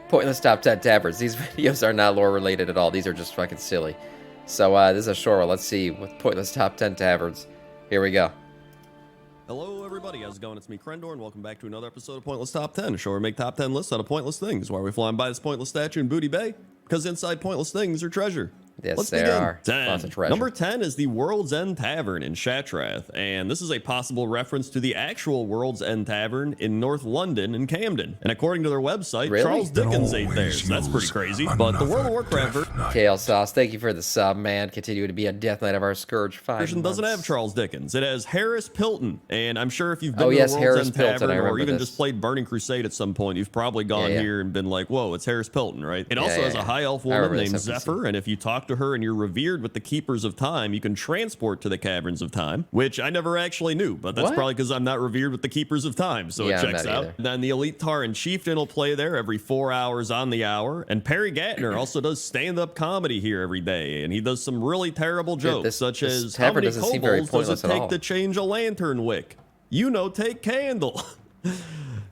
Pointless top 10 taverns. These videos are not lore related at all. These are just fucking silly. So this is a short one. Let's see with pointless top 10 taverns. Here we go. Hello everybody, how's it going? It's me, Krendor, and welcome back to another episode of Pointless Top 10, a show where we make top 10 lists out of pointless things. Why are we flying by this pointless statue in Booty Bay? Because inside pointless things are treasure. Yes, Let's there begin. are. 10. Lots of treasure. Number 10 is the World's End Tavern in Shatrath, and this is a possible reference to the actual World's End Tavern in North London and Camden. And according to their website, Really? Charles Dickens ate there, so that's pretty crazy. But the World of Warcraft Kale Sauce, thank you for the sub, man. Continue to be a Death Knight of our Scourge. 5 version doesn't have months. Charles Dickens. It has Harris Pilton, and I'm sure if you've been Oh, to yes, the World's Harris End Pilton, I Tavern or remember even this. just played Burning Crusade at some point, you've probably gone Yeah. here and been like, whoa, it's Harris Pilton, right? It also has a high elf I woman remember named this NPC. Zephyr, and if you talk to her and you're revered with the Keepers of Time, you can transport to the Caverns of Time, which I never actually knew, but that's What? probably because I'm not revered with the Keepers of Time, so Yeah, it I'm checks not out. either. Then the Elite Taran Chieftain will play there every 4 hours on the hour, and Perry Gatner also does stand-up comedy here every day, and he does some really terrible jokes, this such this as, how tavern many doesn't seem very kobolds does pointless it at take all. to change a lantern wick? You know, take candle.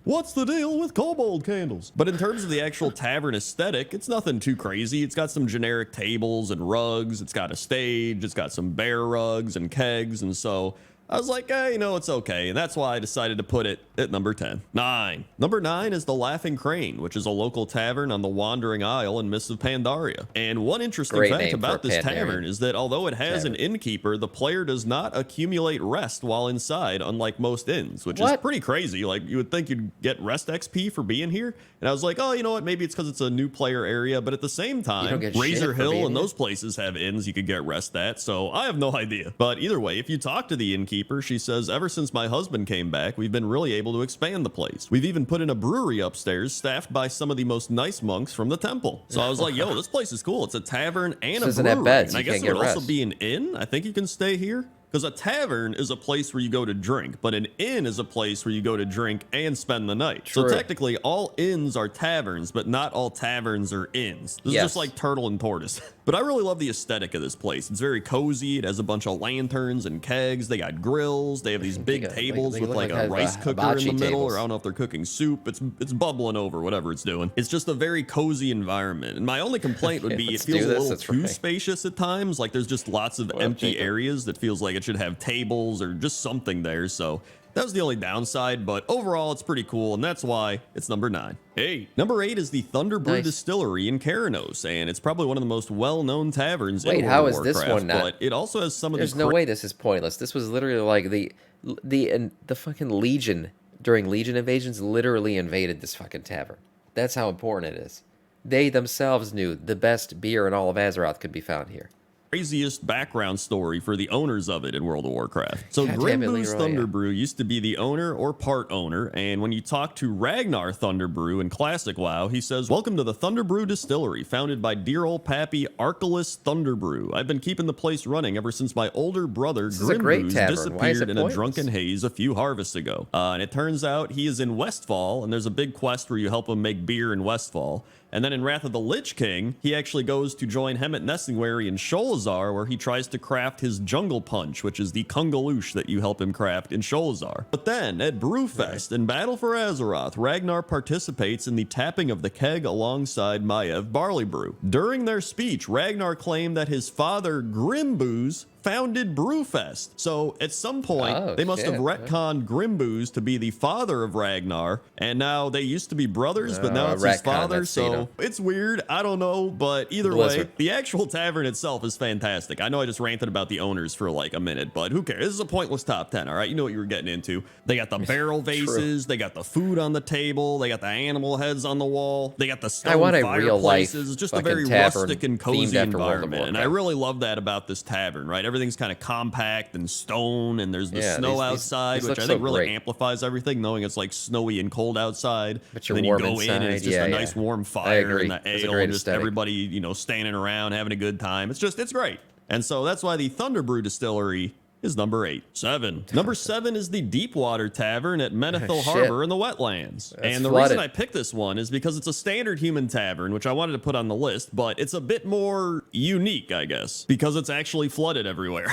What's the deal with kobold candles? But in terms of the actual tavern aesthetic, it's nothing too crazy. It's got some generic tables and rugs. It's got a stage. It's got some bear rugs and kegs. And so I was like, you know, it's okay. And that's why I decided to put it at number 10. 9. Number 9 is the Laughing Crane, which is a local tavern on the Wandering Isle in Mists of Pandaria. And one interesting Great fact name for about a this Pandarian tavern is that although it has an innkeeper, the player does not accumulate rest while inside, unlike most inns, which is What? pretty crazy. Like, you would think you'd get rest XP for being here. And I was like, oh, you know what? Maybe it's because it's a new player area. But at the same time, get shit Razor for Hill being and here? those places have inns you could get rest at. So I have no idea. But either way, if you talk to the innkeeper, she says, ever since my husband came back, we've been really able to expand the place. We've even put in a brewery upstairs staffed by some of the most nice monks from the temple. So I was like, yo, this place is cool. It's a tavern and a Doesn't brewery. have beds. And I You guess can't it get would also rest. be an inn. I think you can stay here. Because a tavern is a place where you go to drink, but an inn is a place where you go to drink and spend the night. True. So technically, all inns are taverns, but not all taverns are inns. This is Yes. just like Turtle and Tortoise. But I really love the aesthetic of this place. It's very cozy. It has a bunch of lanterns and kegs. They got grills. They have these big think tables they with look like like a have, rice cooker in hibachi the middle, tables. or I don't know if they're cooking soup. It's bubbling over, whatever it's doing. It's just a very cozy environment. And my only complaint would be it let's feels do a this. little That's too right. spacious at times. Like there's just lots of Well, empty Jacob. areas that feels like it should have tables or just something there. So that was the only downside, but overall it's pretty cool, and that's why it's number 9. 8. Number 8 is the Thunder Brew Nice. Distillery in Keranos, and it's probably one of the most well-known taverns Wait, in World how of is this Warcraft, one not- but it also has some of There's the no way this is pointless. This was literally like the fucking Legion during Legion invasions literally invaded this fucking tavern. That's how important it is. They themselves knew the best beer in all of Azeroth could be found here. craziest background story for the owners of it in World of Warcraft. So God damn it, Grimboo's Leroy, Thunder yeah. Brew used to be the owner or part owner, and when you talk to Ragnar Thunder Brew in Classic WoW, he says, "Welcome to the Thunder Brew Distillery, founded by dear old Pappy Archelaus Thunder Brew. I've been keeping the place running ever since my older brother This is a great Grimboo's tavern. Why is it disappeared in a pointless? drunken haze a few harvests ago. And it turns out he is in Westfall, and there's a big quest where you help him make beer in Westfall. And then in Wrath of the Lich King, he actually goes to join Hemet Nessingwary in Sholazar, where he tries to craft his Jungle Punch, which is the Kungaloosh that you help him craft in Sholazar. But then, at Brewfest, in Battle for Azeroth, Ragnar participates in the tapping of the keg alongside Maiev Barley Brew. During their speech, Ragnar claimed that his father, Grimbooz, founded Brewfest. So at some point, they must have retconned Grimbooz to be the father of Ragnar, and now they used to be brothers, but now it's his retcon, father, that's, so it's weird. I don't know, but either Blizzard. way, the actual tavern itself is fantastic. I know I just ranted about the owners for like a minute, but who cares? This is a pointless top 10, all right? You know what you were getting into. They got the barrel vases, they got the food on the table, they got the animal heads on the wall, they got the stone want a real life fireplaces. It's just a fucking very tavern rustic and themed cozy after World of environment, and I Warcraft. really love that about this tavern, right? Everything's kind of compact and stone, and there's the Yeah, snow these outside, look which I so think really great. amplifies everything, knowing it's like snowy and cold outside. But you're and then warm you go in and it's inside. just Yeah, a yeah. nice warm I fire agree. and the It's a ale great and just aesthetic. everybody, standing around having a good time. It's great. And so that's why the Thunder Brew Distillery is number 8. 7. Number 7 is the Deepwater Tavern at Menethil Shit. Harbor in the wetlands. And the flooded. reason I picked this one is because it's a standard human tavern, which I wanted to put on the list, but it's a bit more unique, I guess, because it's actually flooded everywhere.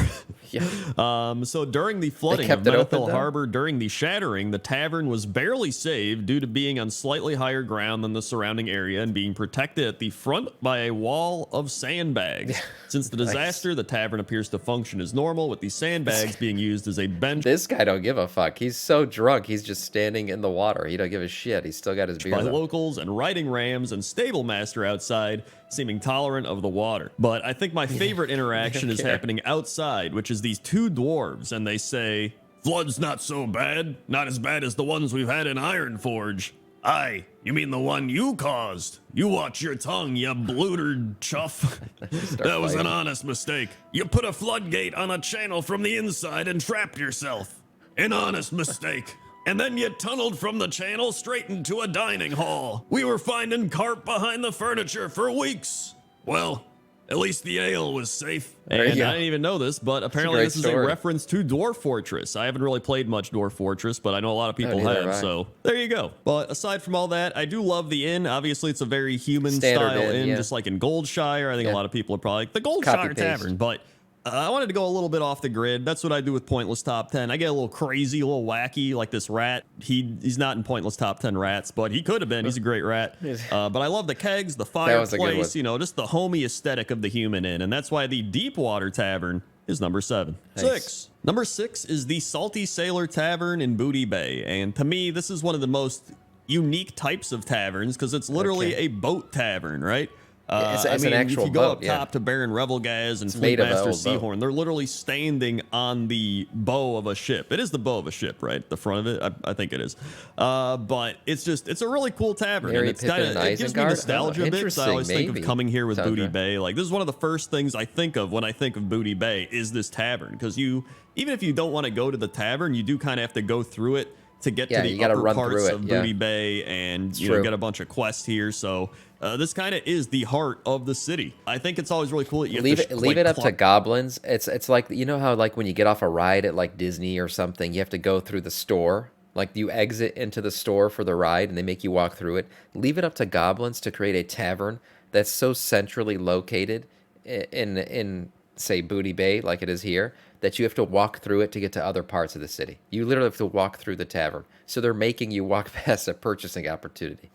Yeah. So during the flooding of kept it open, Menethil though? Harbor during the shattering, the tavern was barely saved due to being on slightly higher ground than the surrounding area and being protected at the front by a wall of sandbags. Since the disaster, the tavern appears to function as normal, with the sandbags being used as a bench This guy don't give a fuck. He's so drunk. He's just standing in the water. He don't give a shit. He's still got his beer. by though. locals and riding rams and stable master outside, seeming tolerant of the water. But I think my favorite interaction is care. happening outside, which is these two dwarves, and they say, "Flood's not so bad. Not as bad as the ones we've had in Ironforge." "Aye, you mean the one you caused? You watch your tongue, you blootered chuff." "That was an fighting. honest mistake. You put a floodgate on a channel from the inside and trapped yourself. An honest mistake. And then you tunneled from the channel straight into a dining hall. We were finding carp behind the furniture for weeks. Well, at least the ale was safe." And I you go. didn't even know this, but apparently great this is a story. reference to Dwarf Fortress. I haven't really played much Dwarf Fortress, but I know a lot of people neither have, have I. so there you go. But aside from all that, I do love the inn. Obviously, it's a very human Standard style inn, inn, yeah. just like in Goldshire. I think a Yeah. lot of people are probably like, the Goldshire Copy-paste. Tavern, but I wanted to go a little bit off the grid. That's what I do with Pointless Top 10. I get a little crazy, a little wacky, like this rat. He's not in Pointless Top 10 rats, but he could have been. He's a great rat. But I love the kegs, the was a good fireplace, one. you know, just the homey aesthetic of the human inn. And that's why the Deepwater Tavern is number 7. Nice. 6. Number 6 is the Salty Sailor Tavern in Booty Bay. And to me, this is one of the most unique types of taverns because it's literally Okay. a boat tavern, right? it's I an mean, actual if you go boat, up yeah. top to Baron Revelgaz and made of an Fleetmaster old boat. Seahorn, they're literally standing on the bow of a ship. It is the bow of a ship, right? The front of it, I think it is. But it's a really cool tavern. Mary And it's Pippin kinda, and it gives me Isengard? nostalgia Oh, a bit. So I always think of interesting, coming here with maybe. Booty Tundra. Bay. Like, this is one of the first things I think of when I think of Booty Bay is this tavern. Because even if you don't want to go to the tavern, you do kind of have to go through it to get Yeah, to you the gotta upper run parts through it, of yeah. Booty Bay and true. get a bunch of quests here. So this kind of is the heart of the city. I think it's always really cool that you have Leave to it, leave like, it up to clock- goblins. It's like, you know how like when you get off a ride at like Disney or something, you have to go through the store. Like you exit into the store for the ride and they make you walk through it. Leave it up to goblins to create a tavern that's so centrally located in say Booty Bay like it is here that you have to walk through it to get to other parts of the city. You literally have to walk through the tavern. So they're making you walk past a purchasing opportunity.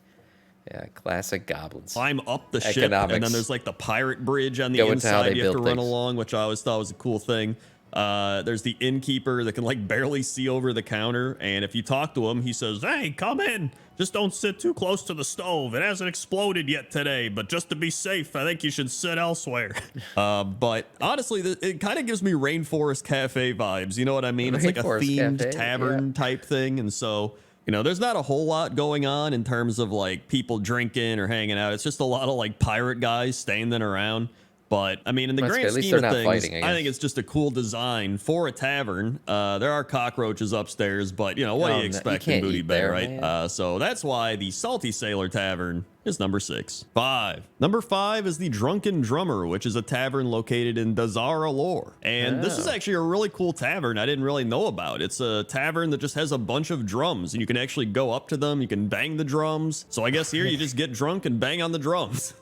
Yeah, classic goblins. climb up the ship, and Economics. then there's like the pirate bridge on the Go into how inside they you have to build run things. along, which I always thought was a cool thing. There's the innkeeper that can like barely see over the counter, and if you talk to him, he says, "Hey, come in. Just don't sit too close to the stove. It hasn't exploded yet today, but just to be safe, I think you should sit elsewhere." But honestly, it kind of gives me Rainforest Cafe vibes. You know what I mean? It's like a Rainforest themed Cafe, tavern type thing, and so. There's not a whole lot going on in terms of like people drinking or hanging out. It's just a lot of like pirate guys standing around. But I mean, in the That's grand good. At least scheme they're of not things, fighting, I I think guess. it's just a cool design for a tavern. There are cockroaches upstairs, but what do Oh, you no, expect you in can't Booty eat Bay, there, right? man. So that's why the Salty Sailor Tavern is number 6. 5. Number 5 is the Drunken Drummer, which is a tavern located in Dazara Lore. And this is Oh. actually a really cool tavern I didn't really know about. It's a tavern that just has a bunch of drums, and you can actually go up to them. You can bang the drums. So I guess here you just get drunk and bang on the drums.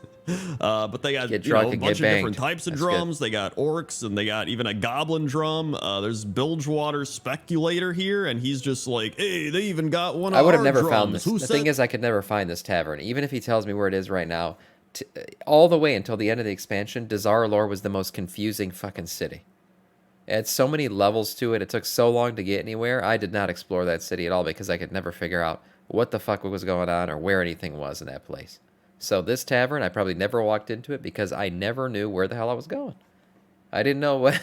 But they got Get drunk a and bunch get of different banged. types of That's good. drums. They got orcs, and they got even a goblin drum. There's Bilgewater Speculator here, and he's just like, "Hey, they even got one of I would have our never drums. found this. Who The said thing is, I could never find this tavern. Even if he tells me where it is right now, all the way until the end of the expansion, Dazar Lore was the most confusing fucking city. It had so many levels to it. It took so long to get anywhere. I did not explore that city at all because I could never figure out what the fuck was going on or where anything was in that place. So this tavern, I probably never walked into it because I never knew where the hell I was going. I didn't know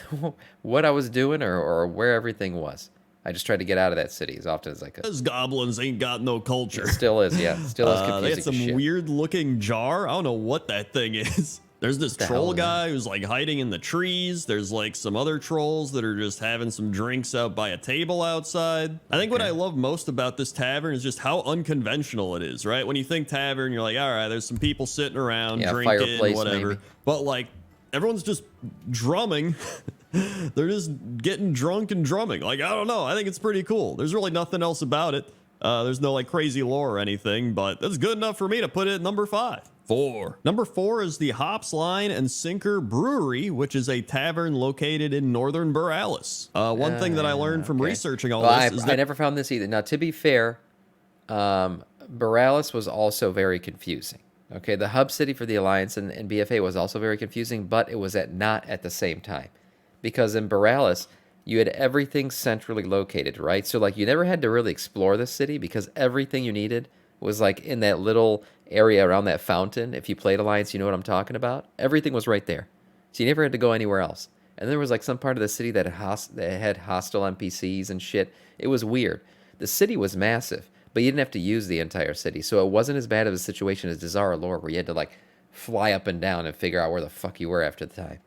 what I was doing or where everything was. I just tried to get out of that city as often as I could. those goblins ain't got no culture?" It still is, yeah. It still is confusing They had as some shit. weird looking jar. I don't know what that thing is. There's this the hell troll is that? guy who's like hiding in the trees. There's like some other trolls that are just having some drinks out by a table outside. I think what I love most about this tavern is just how unconventional it is, right? When you think tavern, you're like, all right, there's some people sitting around Yeah, drinking, fireplace, whatever. maybe. But like everyone's just drumming They're just getting drunk and drumming. Like, I don't know. I think it's pretty cool. There's really nothing else about it. There's no like crazy lore or anything, but that's good enough for me to put it at number 5. 4. Number 4 is the Hops, Line, and Sinker Brewery, which is a tavern located in northern Borealis. One thing that I learned from researching all this is that I never found this either. Now, to be fair, Borealis was also very confusing. Okay, the hub city for the Alliance and BFA was also very confusing, but it was not at the same time. Because in Borealis, you had everything centrally located, right? So, like, you never had to really explore the city because everything you needed was, like, in that little area around that fountain. If you played Alliance, you know what I'm talking about. Everything was right there. So you never had to go anywhere else. And there was, like, some part of the city that had hostile NPCs and shit. It was weird. The city was massive, but you didn't have to use the entire city. So it wasn't as bad of a situation as Desire Lore, where you had to, like, fly up and down and figure out where the fuck you were after the time.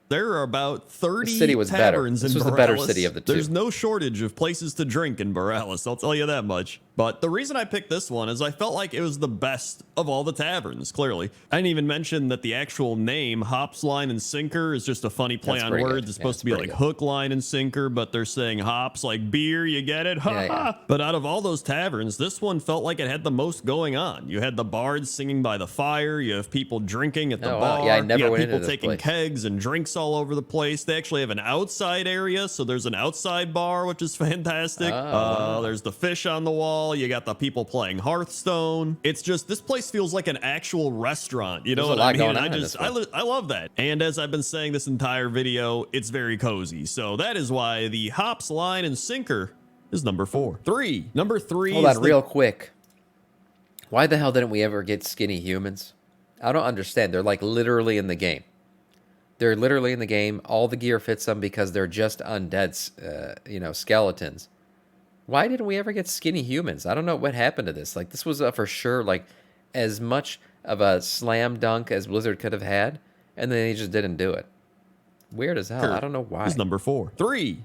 there are about 30 The city was taverns better. This in was Borealis. the better city of the two. There's no shortage of places to drink in Borealis, I'll tell you that much. But the reason I picked this one is I felt like it was the best of all the taverns, clearly. I didn't even mention that the actual name, Hops, Line, and Sinker, is just a funny play on words. Good. It's supposed to be like hook, line, and sinker, but they're saying hops like beer, you get it? Ha ha! But out of all those taverns, this one felt like it had the most going on. You had the bards singing by the fire, you have people drinking at the bar, wow. Yeah, I never you got went people into this taking place. kegs and drinks all over the place. They actually have an outside area, so there's an outside bar, which is fantastic. Wow. There's the fish on the wall, you got the people playing Hearthstone. It's just, this place feels like an actual restaurant, you know what I mean? And I love that. And as I've been saying this entire video, it's very cozy. So that is why the Hops, Line, and Sinker is number 4. Number 3 Hold is on, real quick. Why the hell didn't we ever get skinny humans? I don't understand. They're like literally in the game. They're literally in the game. All the gear fits them because they're just undead, skeletons. Why didn't we ever get skinny humans? I don't know what happened to this. Like, this was for sure, like, as much of a slam dunk as Blizzard could have had, and then they just didn't do it. Weird as hell. I don't know why. Is number 4.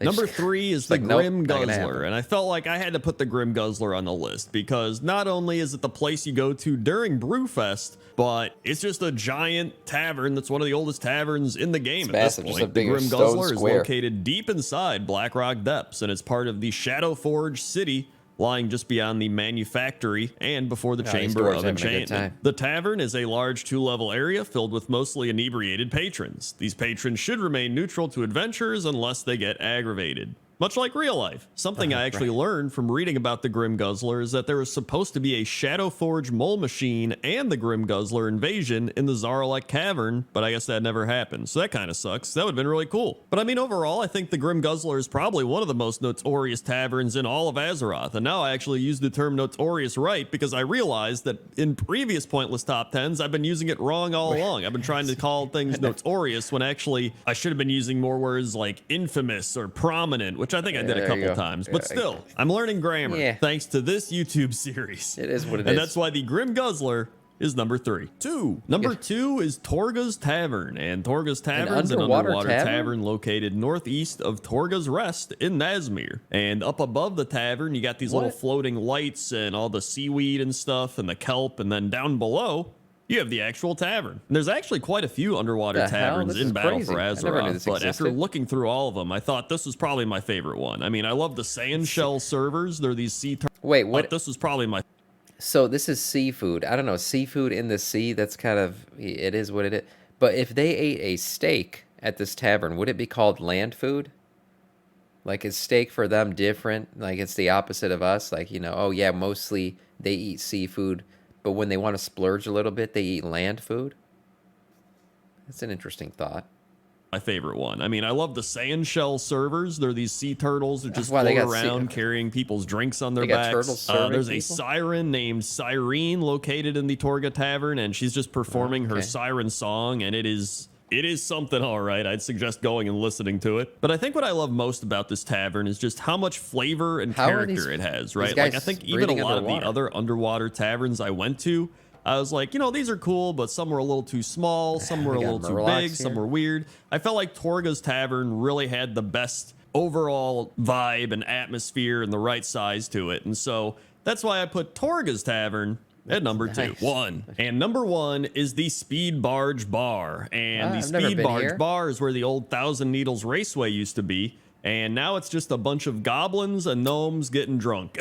Number 3 is the like, nope, Grim not gonna Guzzler. happen. And I felt like I had to put the Grim Guzzler on the list because not only is it the place you go to during Brewfest, but it's just a giant tavern that's one of the oldest taverns in the game at massive, this just a point. The big Grim stone Guzzler is square. located deep inside Blackrock Depths, and it's part of the Shadowforge city, lying just beyond the manufactory and before the these Chamber dwarves of having a good Enchantment. time. The tavern is a large 2-level area filled with mostly inebriated patrons. These patrons should remain neutral to adventurers unless they get aggravated. Much like real life. Something I actually learned from reading about the Grim Guzzler is that there was supposed to be a Shadowforge mole machine and the Grim Guzzler invasion in the Zaralek Cavern, but I guess that never happened. So that kind of sucks. That would have been really cool. But I mean, overall, I think the Grim Guzzler is probably one of the most notorious taverns in all of Azeroth. And now I actually use the term notorious right because I realized that in previous pointless top 10s, I've been using it wrong all along. I've been trying to call things notorious when actually I should have been using more words like infamous or prominent, which I think I did a couple times, but still, I'm learning grammar thanks to this YouTube series. It is what it is. And that's why the Grim Guzzler is number 3. Number 2 is Torga's Tavern, and Torga's Tavern is an underwater tavern located northeast of Torga's Rest in Nazmir. And up above the tavern, you got these little floating lights and all the seaweed and stuff and the kelp, and then down below, you have the actual tavern. And there's actually quite a few underwater taverns in Battle for Azeroth, but after looking through all of them, I thought this was probably my favorite one. I mean, I love the sand shell servers. They're these sea turtles. Wait, what? But this was probably my... So this is seafood. I don't know, seafood in the sea, that's kind of, it is what it is. But if they ate a steak at this tavern, would it be called land food? Like, is steak for them different? Like, it's the opposite of us? Like, oh yeah, mostly they eat seafood, but when they want to splurge a little bit, they eat land food? That's an interesting thought. My favorite one. I mean, I love the sand shell servers. They're these sea turtles that just float around carrying people's drinks on their backs. There's a siren named Cyrene located in the Torga Tavern, and she's just performing her siren song, and it is something, all right. I'd suggest going and listening to it. But I think what I love most about this tavern is just how much flavor and character it has, right? Like, I think even a lot of the other underwater taverns I went to, I was like, these are cool, but some were a little too small, some were a little too big, some were weird. I felt like Torga's Tavern really had the best overall vibe and atmosphere and the right size to it. And so that's why I put Torga's Tavern at number two. Nice. One. And number one is the Speed Barge Bar. And the I've never Speed been Barge here. Bar is where the old Thousand Needles Raceway used to be. And now it's just a bunch of goblins and gnomes getting drunk.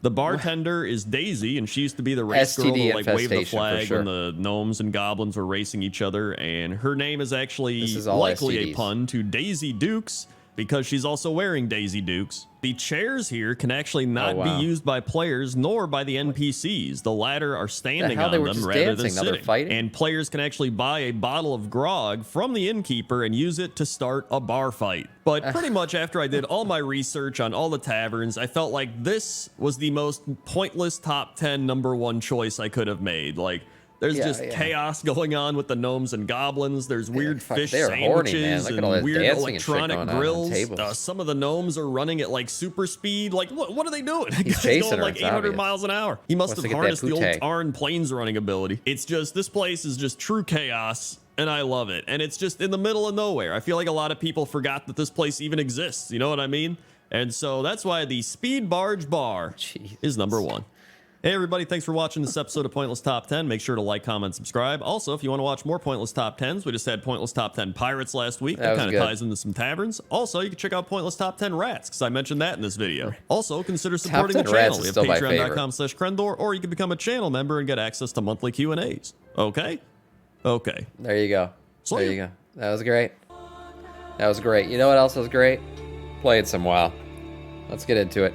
The bartender is Daisy, and she used to be the race girl STD who like waved the infestation, for flag sure. when the gnomes and goblins were racing each other. And her name is actually This is all likely a STDs. pun to Daisy Dukes, because she's also wearing Daisy Dukes. The chairs here can actually not wow. be used by players nor by the NPCs. The latter are standing hell? on They were them just rather than dancing, now they're sitting. fighting? And players can actually buy a bottle of grog from the innkeeper and use it to start a bar fight. But pretty much after I did all my research on all the taverns, I felt like this was the most pointless top 10 number one choice I could have made. Like, there's Yeah, just yeah. chaos going on with the gnomes and goblins. There's weird fuck, fish they're horny, sandwiches man. Look at all and that weird dancing and shit electronic going on grills. tables. Some of the gnomes are running at like super speed. Like, what are they doing? He's Guy's chasing going her, like it's 800 obvious. miles an hour. He must Wants have to get that harnessed the old pute. Tarn planes running ability. It's just, this place is just true chaos. And I love it. And it's just in the middle of nowhere. I feel like a lot of people forgot that this place even exists. You know what I mean? And so that's why the Speed Barge Bar Jesus. is number one. Hey, everybody. Thanks for watching this episode of Pointless Top 10. Make sure to like, comment, subscribe. Also, if you want to watch more Pointless Top 10s, we just had Pointless Top 10 Pirates last week. That That was kind of good. ties into some taverns. Also, you can check out Pointless Top 10 Rats, because I mentioned that in this video. Also, consider supporting the 10 Rats channel. is We have still my favorite. patreon.com/Crendor, or you can become a channel member and get access to monthly Q&As. Okay? Okay. There you go. So There you- you go. That was great. That was great. You know what else was great? Played some WoW. Let's get into it.